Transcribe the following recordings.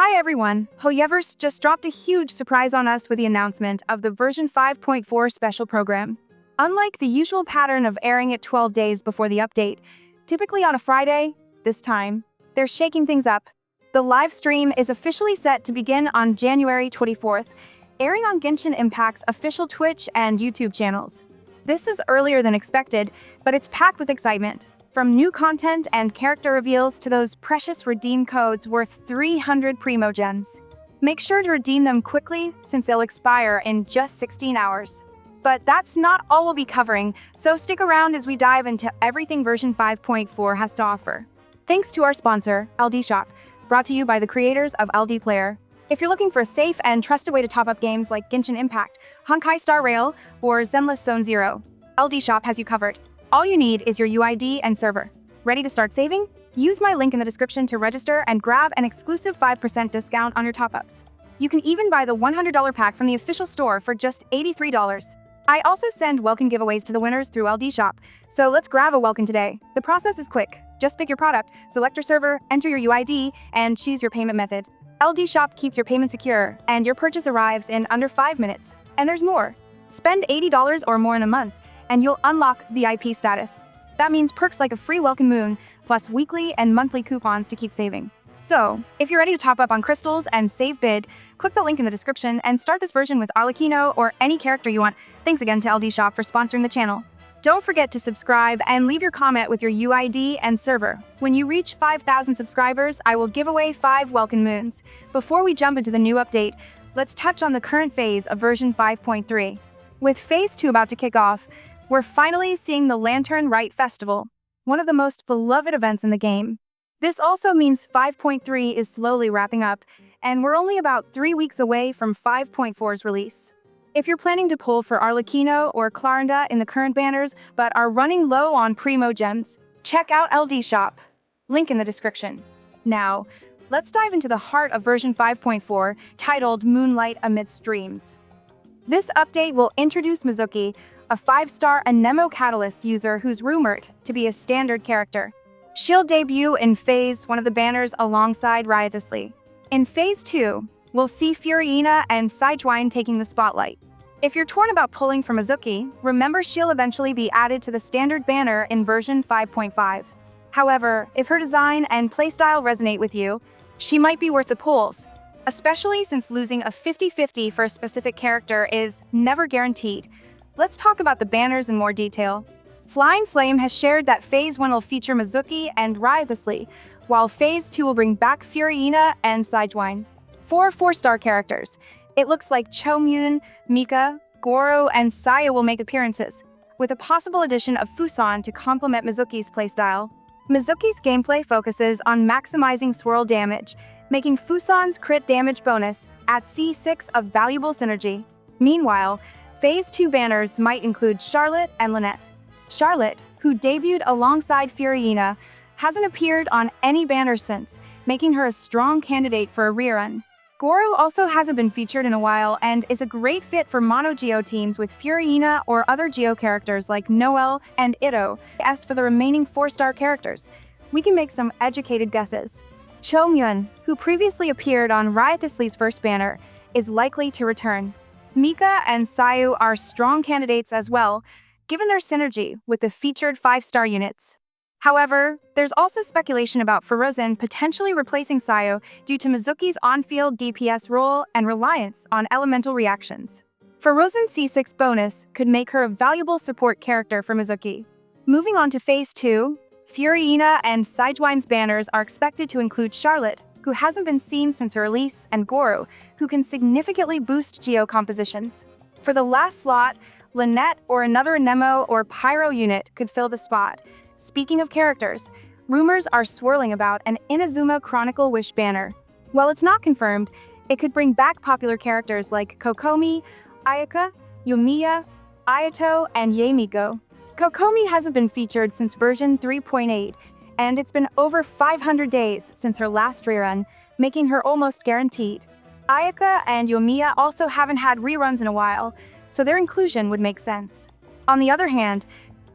Hi everyone! HoYoverse just dropped a huge surprise on us with the announcement of the version 5.4 special program. Unlike the usual pattern of airing it 12 days before the update, typically on a Friday, this time, they're shaking things up. The live stream is officially set to begin on January 24th, airing on Genshin Impact's official Twitch and YouTube channels. This is earlier than expected, but it's packed with excitement. From new content and character reveals to those precious redeem codes worth 300 Primogems. Make sure to redeem them quickly since they'll expire in just 16 hours. But that's not all we'll be covering, so stick around as we dive into everything version 5.4 has to offer. Thanks to our sponsor, LDShop, brought to you by the creators of LD Player. If you're looking for a safe and trusted way to top up games like Genshin Impact, Honkai Star Rail, or Zenless Zone Zero, LDShop has you covered. All you need is your UID and server. Ready to start saving? Use my link in the description to register and grab an exclusive 5% discount on your top-ups. You can even buy the $100 pack from the official store for just $83. I also send Welkin giveaways to the winners through LDShop, so let's grab a Welkin today. The process is quick. Just pick your product, select your server, enter your UID, and choose your payment method. LDShop keeps your payment secure, and your purchase arrives in under 5 minutes. And there's more. Spend $80 or more in a month, and you'll unlock VIP status. That means perks like a free Welkin Moon, plus weekly and monthly coupons to keep saving. So, if you're ready to top up on crystals and save big, click the link in the description and start this version with Arlecchino or any character you want. Thanks again to LDShop for sponsoring the channel. Don't forget to subscribe and leave your comment with your UID and server. When you reach 5,000 subscribers, I will give away 5 Welkin Moons. Before we jump into the new update, let's touch on the current phase of version 5.3. With Phase 2 about to kick off, we're finally seeing the Lantern Rite Festival, one of the most beloved events in the game. This also means 5.3 is slowly wrapping up, and we're only about 3 weeks away from 5.4's release. If you're planning to pull for Arlecchino or Clarenda in the current banners but are running low on Primogems, check out LDShop. Link in the description. Now, let's dive into the heart of version 5.4, titled Moonlight Amidst Dreams. This update will introduce Mizuki, a 5-star Anemo Catalyst user who's rumored to be a standard character. She'll debut in Phase 1 of the banners alongside Riotously. In Phase 2, we'll see Furina and Siin taking the spotlight. If you're torn about pulling for Mizuki, remember she'll eventually be added to the standard banner in version 5.5. However, if her design and playstyle resonate with you, she might be worth the pulls, especially since losing a 50-50 for a specific character is never guaranteed. Let's talk about the banners in more detail. Flying Flame has shared that Phase 1 will feature Mizuki and Riotously, while Phase 2 will bring back Furina and Siin. 4 4-star characters. It looks like Choumyun, Mika, Goro, and Saya will make appearances, with a possible addition of Fuson to complement Mizuki's playstyle. Mizuki's gameplay focuses on maximizing swirl damage, making Fuson's crit damage bonus at C6 a valuable synergy. Meanwhile, Phase 2 banners might include Charlotte and Lynette. Charlotte, who debuted alongside Furina, hasn't appeared on any banner since, making her a strong candidate for a rerun. Goro also hasn't been featured in a while and is a great fit for mono-Geo teams with Furina or other Geo characters like Noelle and Ito. As for the remaining 4-star characters, we can make some educated guesses. Choumyun, who previously appeared on Riotously's first banner, is likely to return. Mika and Sayu are strong candidates as well, given their synergy with the featured 5-star units. However, there's also speculation about Furina potentially replacing Sayu due to Mizuki's on-field DPS role and reliance on elemental reactions. Furina's C6 bonus could make her a valuable support character for Mizuki. Moving on to Phase 2, Furina and Siin's banners are expected to include Charlotte, who hasn't been seen since her release, and Goro, who can significantly boost Geo compositions. For the last slot, Lynette or another Anemo or Pyro unit could fill the spot. Speaking of characters, rumors are swirling about an Inazuma Chronicle Wish banner. While it's not confirmed, it could bring back popular characters like Kokomi, Ayaka, Yoimiya, Ayato, and Yaemiko. Kokomi hasn't been featured since version 3.8, and it's been over 500 days since her last rerun, making her almost guaranteed. Ayaka and Yoimiya also haven't had reruns in a while, so their inclusion would make sense. On the other hand,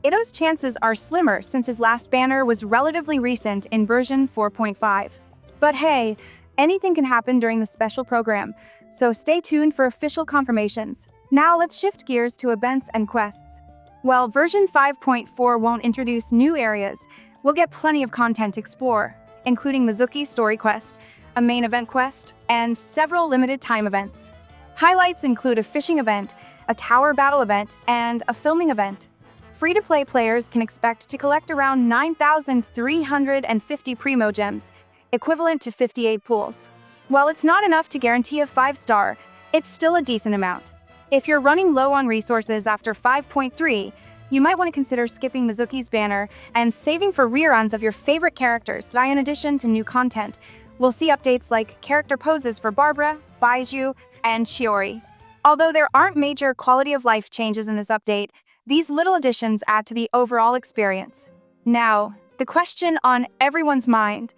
Ito's chances are slimmer since his last banner was relatively recent in version 4.5. But hey, Anything can happen during the special program, so stay tuned for official confirmations. Now let's shift gears to events and quests. While version 5.4 won't introduce new areas, we'll get plenty of content to explore, including Mizuki's story quest, a main event quest, and several limited time events. Highlights include a fishing event, a tower battle event, and a filming event. Free-to-play players can expect to collect around 9,350 Primogems, equivalent to 58 pools. While it's not enough to guarantee a 5-star, it's still a decent amount. If you're running low on resources after 5.3, you might want to consider skipping Mizuki's banner and saving for reruns of your favorite characters. In addition to new content, we'll see updates like character poses for Barbara, Baiju, and Shiori. Although there aren't major quality of life changes in this update, these little additions add to the overall experience. Now, the question on everyone's mind: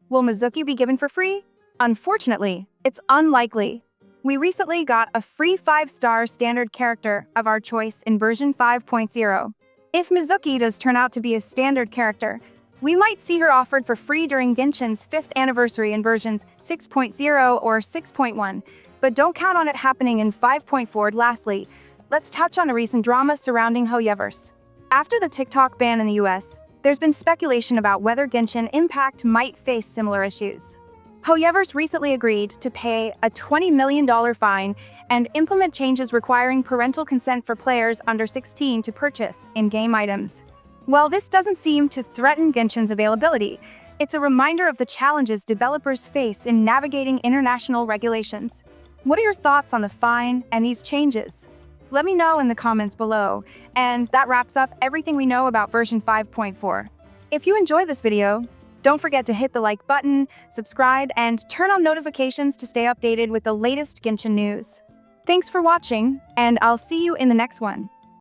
will Mizuki be given for free? Unfortunately, it's unlikely. We recently got a free 5-star standard character of our choice in version 5.0. If Mizuki does turn out to be a standard character, we might see her offered for free during Genshin's 5th anniversary in versions 6.0 or 6.1, but don't count on it happening in 5.4. Lastly, let's touch on a recent drama surrounding HoYoverse. After the TikTok ban in the US, there's been speculation about whether Genshin Impact might face similar issues. HoYoverse recently agreed to pay a $20 million fine and implement changes requiring parental consent for players under 16 to purchase in-game items. While this doesn't seem to threaten Genshin's availability, it's a reminder of the challenges developers face in navigating international regulations. What are your thoughts on the fine and these changes? Let me know in the comments below. And that wraps up everything we know about version 5.4. If you enjoyed this video, don't forget to hit the like button, subscribe, and turn on notifications to stay updated with the latest Genshin news. Thanks for watching, and I'll see you in the next one.